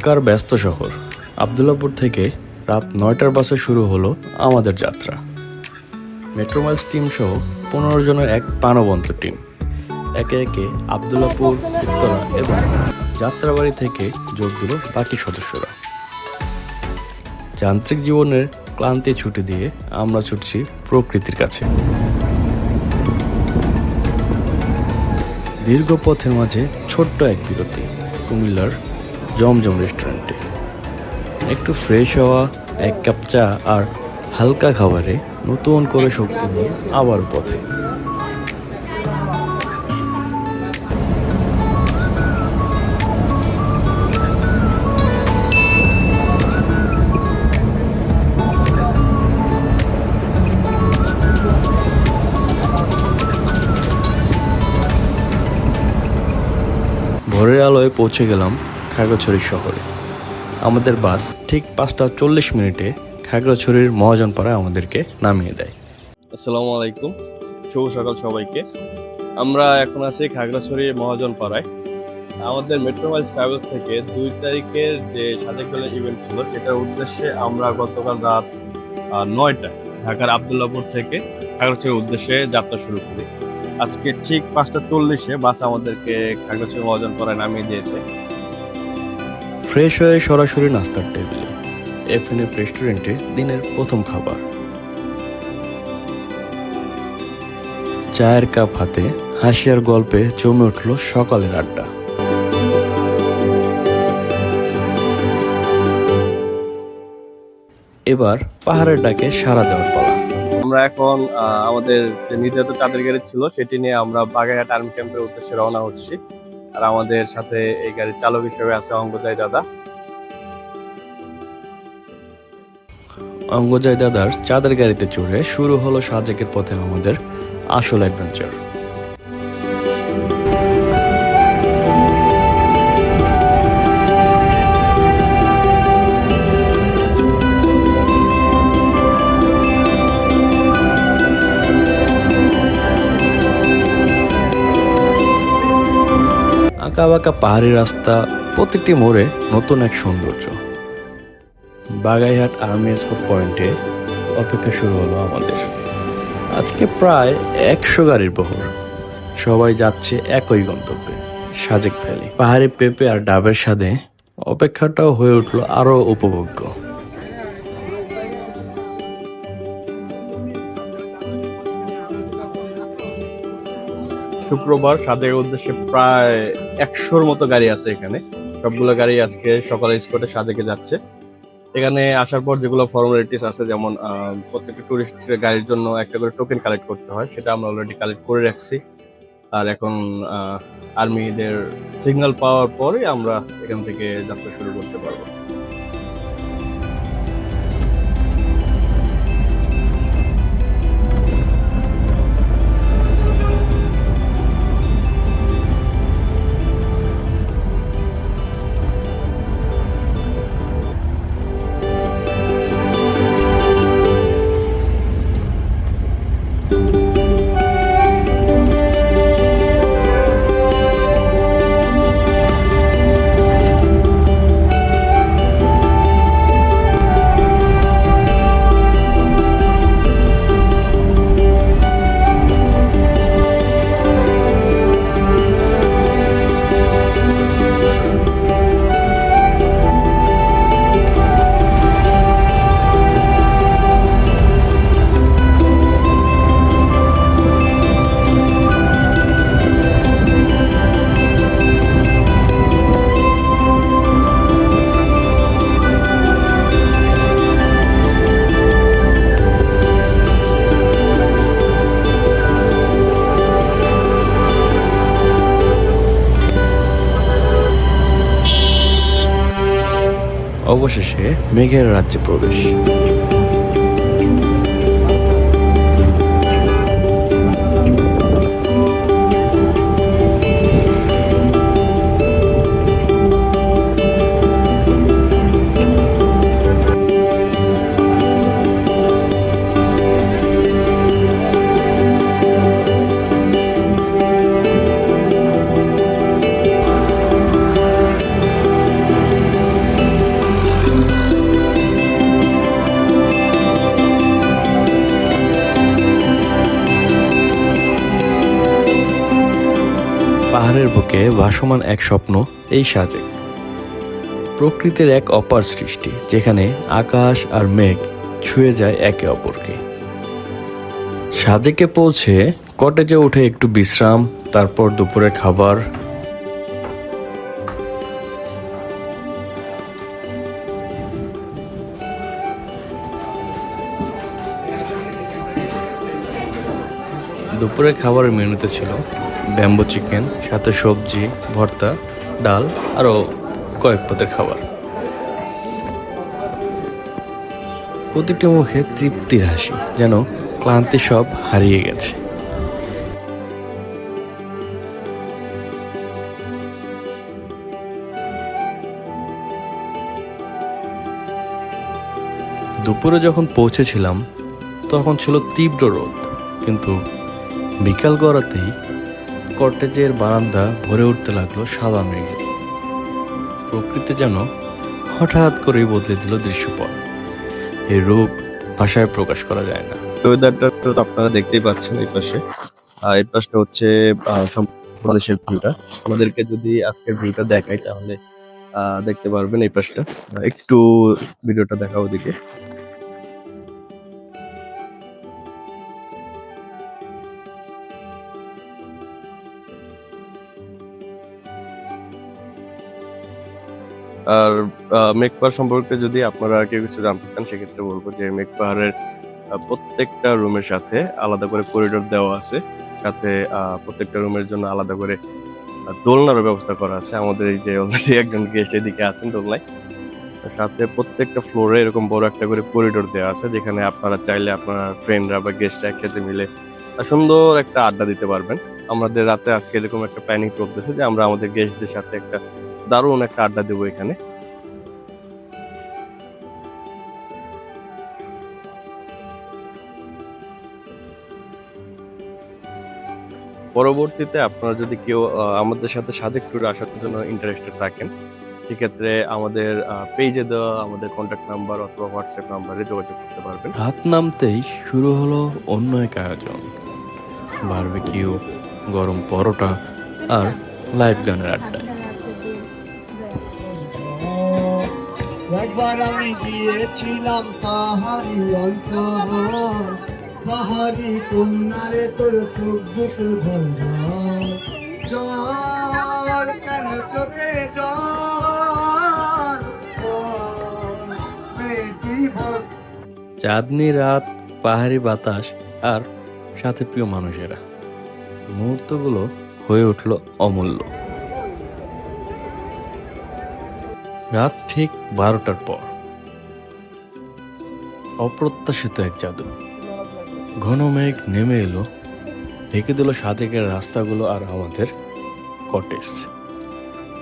ঢাকার ব্যস্ত শহর আব্দুল্লাহপুর থেকে রাত ৯টার বাসে শুরু হলো আমাদের যাত্রা। মেট্রোমাইলস টিম সহ ১৫ জনের এক প্রাণবন্ত টিম একে একে আব্দুল্লাহপুর, উত্তরা এবং যাত্রাবাড়ি থেকে যোগ দিল বাকি সদস্যরা। যান্ত্রিক জীবনের ক্লান্তি ছুটি দিয়ে আমরা ছুটছি প্রকৃতির কাছে। দীর্ঘ পথের মাঝে ছোট্ট এক বিরতি কুমিল্লার জমজম রেস্টুরেন্টে। একটু ফ্রেশ হওয়া, এক কাপ চা আর হালকা খাবারে নতুন করে শক্তি নিয়ে আবার পথে। ভোরের আলোয় পৌঁছে গেলাম খাগড়াছড়ি শহরে। আমাদের বাস ঠিক ৫টা ৪০ খাগড়াছড়ির মহাজনপাড়ায় আমাদেরকে নামিয়ে দেয়। আসসালামু আলাইকুম, শুভ সকাল সবাইকে। আমরা এখন আছি খাগড়াছড়ির মহাজনপাড়ায়। আমাদের মেট্রোমাইলস ট্রাভেলস থেকে ২ তারিখের যে সাজেক বেলের ইভেন্ট ছিল সেটার উদ্দেশ্যে আমরা গতকাল রাত ৯টায় ঢাকার আব্দুল্লাহপুর থেকে খাগড়াছড়ির উদ্দেশ্যে যাত্রা শুরু করি। আজকে ঠিক ৫টা ৪০ বাস আমাদেরকে খাগড়াছড়ি মহাজনপাড়ায় নামিয়ে দিয়েছে। ফ্রেশ হয়ে সরাসরি নাস্তার টেবিলে এফএনএফ রেস্টুরেন্টে দিনের প্রথম খাবার। চায়ের কাপ হাতে হাসি আর গল্পে জমে উঠল সকালের আড্ডা। এবার পাহাড়ের ডাকে সাড়া দেওয়ার পালা। আমরা এখন আমাদের যে নির্ধারিত চাঁদের গাড়ি ছিল সেটি নিয়ে আমরা বাগেরহাট আর্মি ক্যাম্পের উদ্দেশ্যে রওনা হচ্ছি। আর আমাদের সাথে এই গাড়ির চালক হিসেবে আছে অঙ্গজয় দাদা। অঙ্গজয় দাদার চাঁদের গাড়িতে চড়ে শুরু হলো সাজেকের পথে আমাদের আসল অ্যাডভেঞ্চার। আঁকা বাঁকা পাহাড়ি রাস্তা, প্রত্যেকটি মোড়ে নতুন এক সৌন্দর্য। বাগাইহাট আর্মি স্কোপ পয়েন্টে অপেক্ষা শুরু হলো আমাদের। আজকে প্রায় ১০০ গাড়ির বহর, সবাই যাচ্ছে একই গন্তব্যে সাজেক ভ্যালি। পাহাড়ি পেঁপে আর ডাবের স্বাদে অপেক্ষাটাও হয়ে উঠল আরো উপভোগ্য। শুক্রবার সাজেকের উদ্দেশ্যে প্রায় ১০০-র মতো গাড়ি আছে এখানে। সবগুলো গাড়ি আজকে সকালে স্পটে সাজেকে যাচ্ছে। এখানে আসার পর যেগুলো ফর্মালিটিস আছে, যেমন প্রত্যেকটা টুরিস্টের গাড়ির জন্য একটা করে টোকেন কালেক্ট করতে হয়, সেটা আমরা অলরেডি কালেক্ট করে রাখছি। আর এখন আর্মিদের সিগন্যাল পাওয়ার পরে আমরা এখান থেকে যাত্রা শুরু করতে পারবো। অবশেষে মেঘের রাজ্যে প্রবেশ। পাহাড়ের বুকে ভাসমান এক স্বপ্ন এই সাজেক। প্রকৃতির এক অপার সৃষ্টি, যেখানে আকাশ আর মেঘ ছুঁয়ে যায় একে অপরকে। সাজেকে পৌঁছে কটেজে উঠে একটু বিশ্রাম, তারপর দুপুরের খাবার। দুপুরের খাবারের মেনুতে ছিল ব্যাম্বো চিকেন, সাথে সবজি, ভর্তা, ডাল আরও কয়েক পদের খাবার। প্রতিটি মুখে তৃপ্তির হাসি, যেন ক্লান্তি সব হারিয়ে গেছে। দুপুরে যখন পৌঁছেছিলাম তখন ছিল তীব্র রোদ, কিন্তু বিকাল গড়াতেই কটেজের বারান্দা ভরে উঠতে লাগলো সাদা মেঘে। প্রকৃতি যেন হঠাৎ করেই বদলে দিল দৃশ্যপট। এই রূপ ভাষায় প্রকাশ করা যায় না। ওয়েদারটা তো আপনারা দেখতেই পাচ্ছেন এই পাশে। এই পাশটা হচ্ছে বাংলাদেশের ভিউটা। আমাদেরকে যদি আজকের ভিউটা দেখাই তাহলে দেখতে পারবেন এই পাশটা। একটু ভিডিওটা দেখাও ওদিকে। আর মেঘ পাহাড় সম্পর্কে যদি আপনারা কেউ কিছু জানতে চান সেক্ষেত্রে বলবো যে মেঘ পাহাড়ের প্রত্যেকটা রুমের সাথে আলাদা করে করিডোর দেওয়া আছে, সাথে প্রত্যেকটা রুমের জন্য আলাদা করে দোলনারও ব্যবস্থা করা আছে। আমাদের এই যে অলরেডি একজন গেস্ট এদিকে আছেন দোলনায়, সাথে প্রত্যেকটা ফ্লোরে এরকম বড় একটা করে করিডোর দেওয়া আছে, যেখানে আপনারা চাইলে আপনার ফ্রেন্ডরা বা গেস্টরা একসাথে মিলে সুন্দর একটা আড্ডা দিতে পারবেন। আমাদের রাতে আজকে এরকম একটা প্ল্যানিং চলতেছে যে আমরা আমাদের গেস্টদের সাথে একটা দারুণ একটা আড্ডা দেবো এখানে। পরবর্তীতে আপনারা যদি কেউ আমাদের সাথে সাজেক ট্যুরে আসার জন্য ইন্টারেস্টেড থাকেন, সেক্ষেত্রে আমাদের পেজে দেওয়া আমাদের কন্ট্যাক্ট নাম্বার অথবা হোয়াটসঅ্যাপ নাম্বারে যোগাযোগ করতে পারবেন। রাত নামতেই শুরু হলো অন্য এক আয়োজন, বারবিকিউ, গরম পরোটা আর লাইভ গানের আড্ডা। একবার আমি গিয়েছিলাম পাহাড়ি অঞ্চল, পাহাড়ি কন্যারে তোর খুব বুকে জল কেন চোখে জল চাঁদনি রাত, পাহাড়ি বাতাস আর সাথে প্রিয় মানুষেরা, মুহূর্তগুলো হয়ে উঠল অমূল্য। রাত ঠিক 12টার পর অপ্রত্যাশিত এক জাদু। ঘন মেঘ নেমে এলো, ঢেকে দিল সাজেকের রাস্তাগুলো আর আমাদের কটেজ।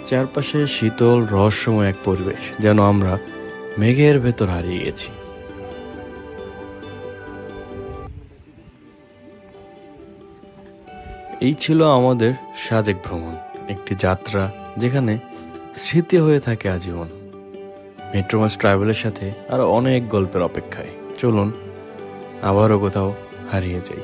চারপাশে শীতল রহস্যময় এক পরিবেশ, যেন আমরা মেঘের ভেতর হারিয়ে গেছি। এই ছিল আমাদের সাজেক ভ্রমণ, একটি যাত্রা যেখানে স্মৃতি হয়ে থাকে আজীবন। মেট্রোমাস ট্রাভেলের সাথে আরো অনেক গল্পের অপেক্ষায়। চলুন আবারও কোথাও হারিয়ে যাই।